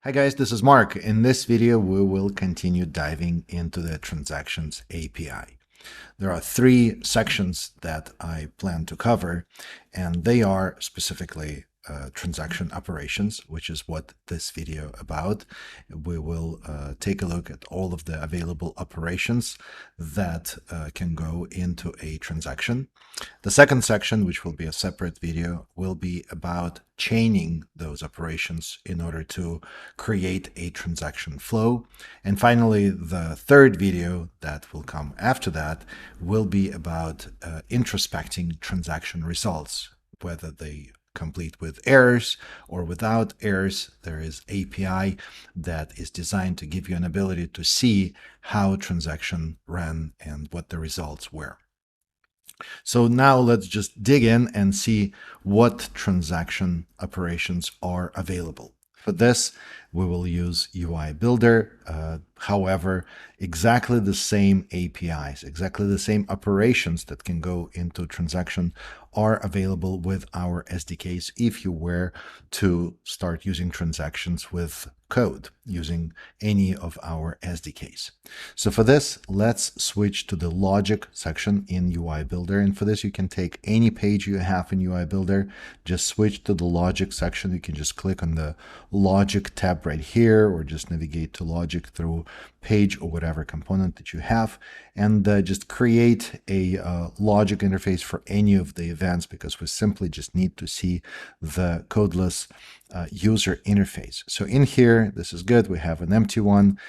Hi guys, this is Mark. In this video, we will continue diving into the Transactions API. There are three sections that I plan to cover, and they are specifically transaction operations, which is what this video about. We will take a look at all of the available operations that can go into a transaction. The second section, which will be a separate video, will be about chaining those operations in order to create a transaction flow. And finally, the third video that will come after that will be about introspecting transaction results, whether they complete with errors or without errors. There is API that is designed to give you an ability to see how transaction ran and what the results were. So now let's just dig in and see what transaction operations are available. For this, we will use UI Builder. However, exactly the same APIs, exactly the same operations that can go into transaction are available with our SDKs if you were to start using transactions with code using any of our SDKs. So for this, let's switch to the logic section in UI Builder. And for this, you can take any page you have in UI Builder, just switch to the logic section. You can just click on the logic tab right here, or just navigate to logic through page or whatever component that you have, and just create a logic interface for any of the events, because we simply just need to see the Codeless user interface. So in here, this is good. We have an empty one.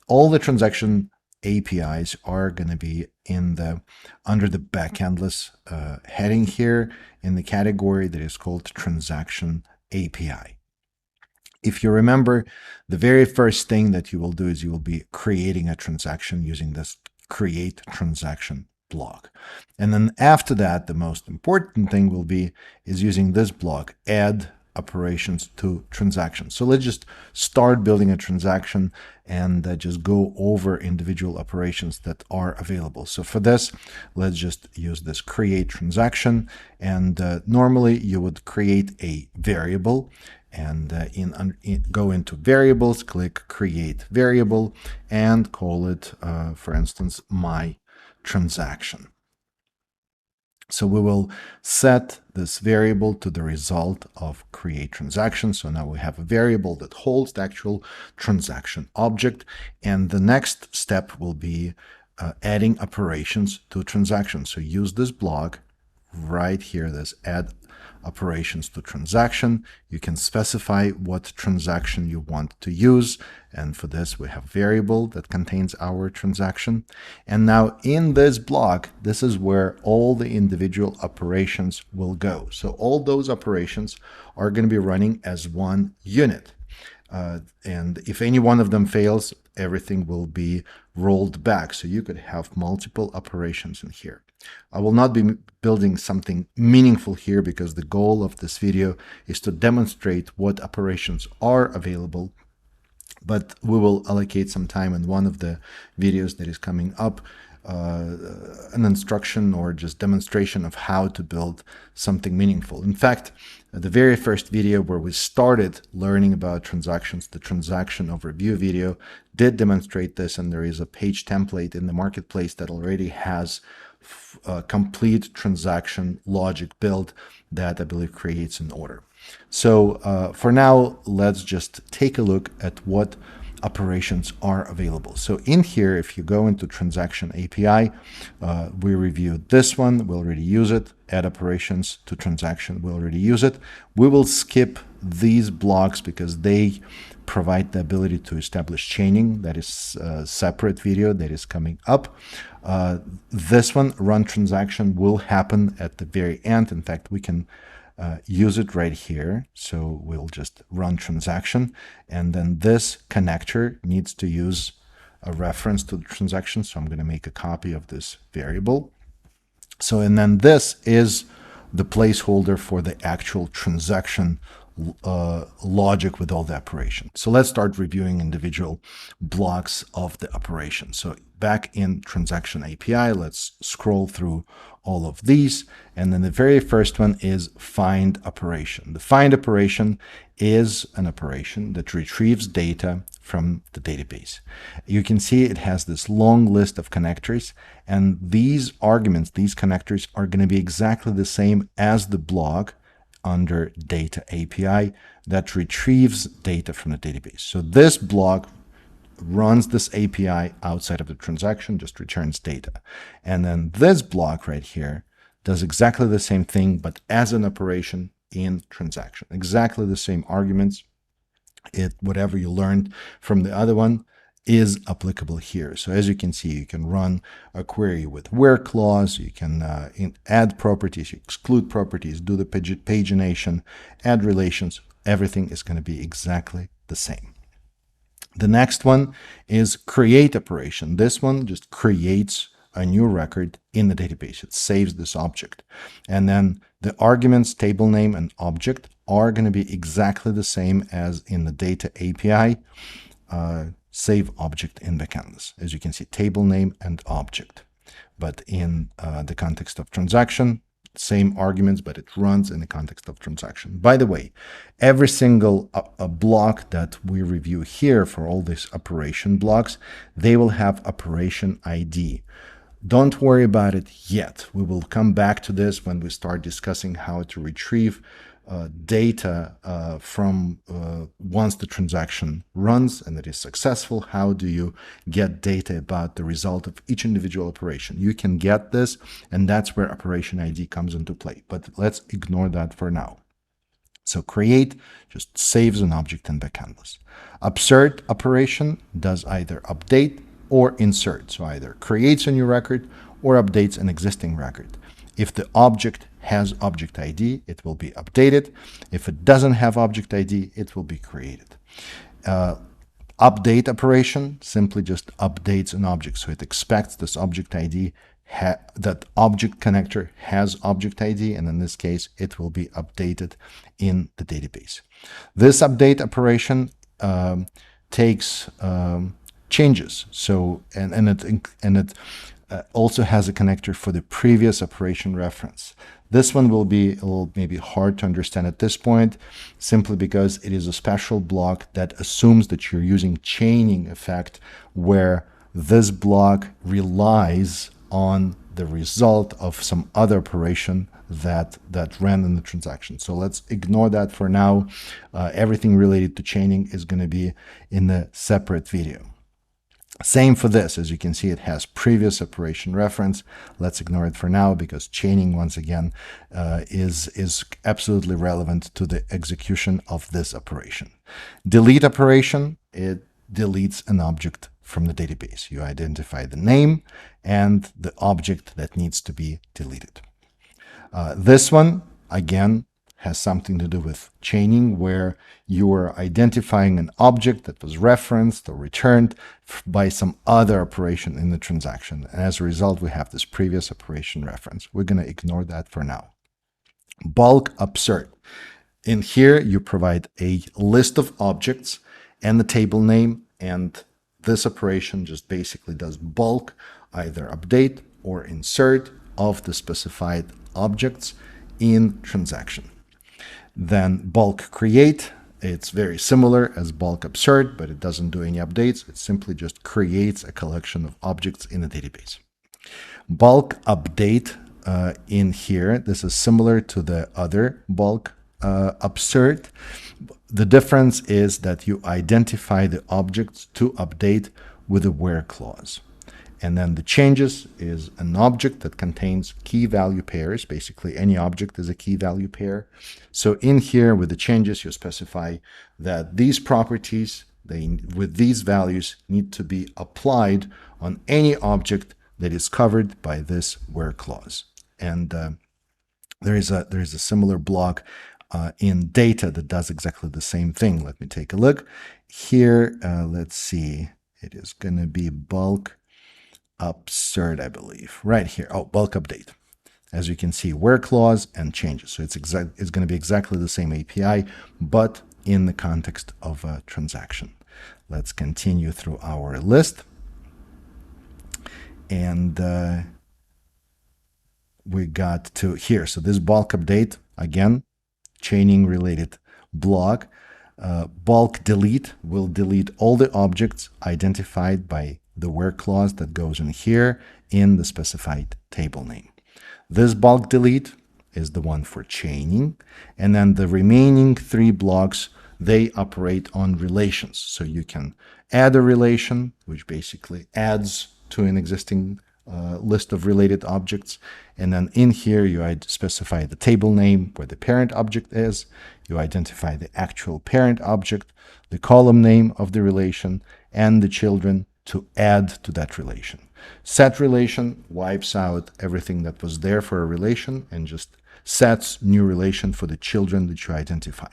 All the transaction APIs are going to be in under the Backendless heading here in the category that is called Transaction API. If you remember, the very first thing that you will do is you will be creating a transaction using this create transaction block. And then after that, the most important thing will be is using this block, add operations to transactions. So let's just start building a transaction and just go over individual operations that are available. So for this, let's just use this create transaction. And normally you would create a variable, and go into variables, click create variable, and call it, for instance, my transaction. So we will set this variable to the result of create transaction. So now we have a variable that holds the actual transaction object. And the next step will be adding operations to transaction. So use this block right here, this add operations to transaction. You can specify what transaction you want to use. And for this, we have variable that contains our transaction. And now in this block, this is where all the individual operations will go. So all those operations are going to be running as one unit. And if any one of them fails, everything will be rolled back. So you could have multiple operations in here. I will not be building something meaningful here, because the goal of this video is to demonstrate what operations are available. But we will allocate some time in one of the videos that is coming up, an instruction or just demonstration of how to build something meaningful. In fact, the very first video where we started learning about transactions, the transaction overview video, did demonstrate this, and there is a page template in the marketplace that already has a complete transaction logic build that I believe creates an order. So for now, let's just take a look at what operations are available. So in here, if you go into transaction API, we reviewed this one, we already use it. Add operations to transaction, we already use it. We will skip these blocks because they provide the ability to establish chaining. That is a separate video that is coming up. This one, run transaction, will happen at the very end. In fact, we can use it right here. So we'll just run transaction, and then this connector needs to use a reference to the transaction. So I'm going to make a copy of this variable. So, and then this is the placeholder for the actual transaction logic with all the operation. So let's start reviewing individual blocks of the operation. So back in transaction API, let's scroll through all of these. And then the very first one is find operation. The find operation is an operation that retrieves data from the database. You can see it has this long list of connectors, and these arguments, these connectors, are going to be exactly the same as the block under data API that retrieves data from the database. So this block runs this API outside of the transaction, just returns data. And then this block right here does exactly the same thing, but as an operation in transaction. Exactly the same arguments. Whatever you learned from the other one is applicable here. So as you can see, you can run a query with where clause, you can add properties, you exclude properties, do the pagination, add relations. Everything is going to be exactly the same. The next one is create operation. This one just creates a new record in the database. It saves this object. And then the arguments, table name, and object are going to be exactly the same as in the data API. Save object in Backendless. As you can see, table name and object. But in the context of transaction, same arguments, but it runs in the context of transaction. By the way, every single block that we review here for all these operation blocks, they will have operation ID. Don't worry about it yet. We will come back to this when we start discussing how to retrieve data from once the transaction runs and it is successful. How do you get data about the result of each individual operation? You can get this, and that's where operation ID comes into play. But let's ignore that for now. So create just saves an object in Backendless. Upsert operation does either update or insert. So either creates a new record or updates an existing record. If the object has object ID, it will be updated. If it doesn't have object ID, it will be created. Update operation simply just updates an object. So it expects this object ID, that object connector has object ID, and in this case, it will be updated in the database. This update operation takes changes. So and it also has a connector for the previous operation reference. This one will be a little maybe hard to understand at this point, simply because it is a special block that assumes that you're using chaining effect, where this block relies on the result of some other operation that ran in the transaction. So let's ignore that for now. Everything related to chaining is going to be in a separate video. Same for this. As you can see, it has previous operation reference. Let's ignore it for now, because chaining, once again, is absolutely relevant to the execution of this operation. Delete operation, it deletes an object from the database. You identify the name and the object that needs to be deleted. This one, again, has something to do with chaining, where you are identifying an object that was referenced or returned by some other operation in the transaction. And as a result, we have this previous operation reference. We're going to ignore that for now. Bulk upsert. In here, you provide a list of objects and the table name, and this operation just basically does bulk, either update or insert of the specified objects in transaction. Then bulk create, it's very similar as bulk upsert, but it doesn't do any updates. It simply just creates a collection of objects in a database. Bulk update in here, this is similar to the other bulk upsert. The difference is that you identify the objects to update with a where clause. And then the changes is an object that contains key value pairs. Basically, any object is a key value pair. So in here with the changes, you specify that these properties, with these values, need to be applied on any object that is covered by this where clause. And there is a similar block in data that does exactly the same thing. Let me take a look. Here, let's see. It is going to be bulk upsert, I believe, right here. Oh, bulk update. as you can see, where clause and changes. So it's going to be exactly the same API, but in the context of a transaction. Let's continue through our list. And we got to here. So this bulk update, again, chaining related block. Bulk delete will delete all the objects identified by the where clause that goes in here in the specified table name. This bulk delete is the one for chaining, and then the remaining 3 blocks, they operate on relations. So you can add a relation, which basically adds to an existing list of related objects, and then in here you specify the table name where the parent object is, you identify the actual parent object, the column name of the relation, and the children to add to that relation. Set relation wipes out everything that was there for a relation and just sets new relation for the children that you identify.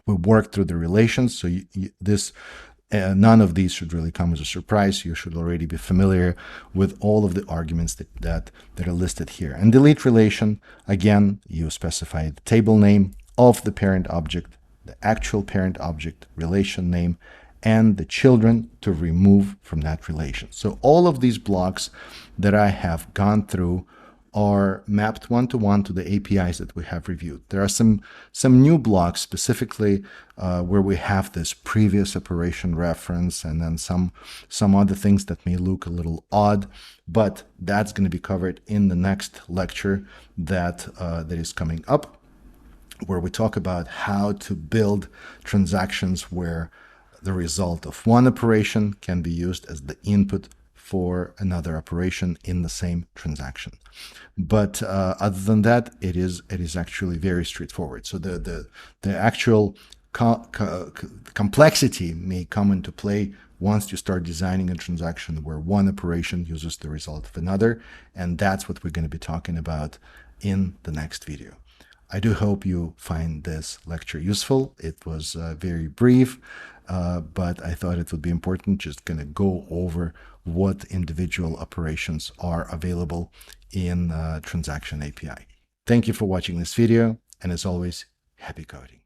We work through the relations, so none of these should really come as a surprise. You should already be familiar with all of the arguments that are listed here. And delete relation, again, you specify the table name of the parent object, the actual parent object, relation name, and the children to remove from that relation. So all of these blocks that I have gone through are mapped one-to-one to the APIs that we have reviewed. There are some new blocks specifically where we have this previous operation reference and then some other things that may look a little odd, but that's going to be covered in the next lecture that is coming up, where we talk about how to build transactions where the result of one operation can be used as the input for another operation in the same transaction. But other than that, it is actually very straightforward. So the actual complexity may come into play once you start designing a transaction where one operation uses the result of another, and that's what we're going to be talking about in the next video. I do hope you find this lecture useful. It was very brief, but I thought it would be important just going to go over what individual operations are available in Transaction API. Thank you for watching this video, and as always, happy coding.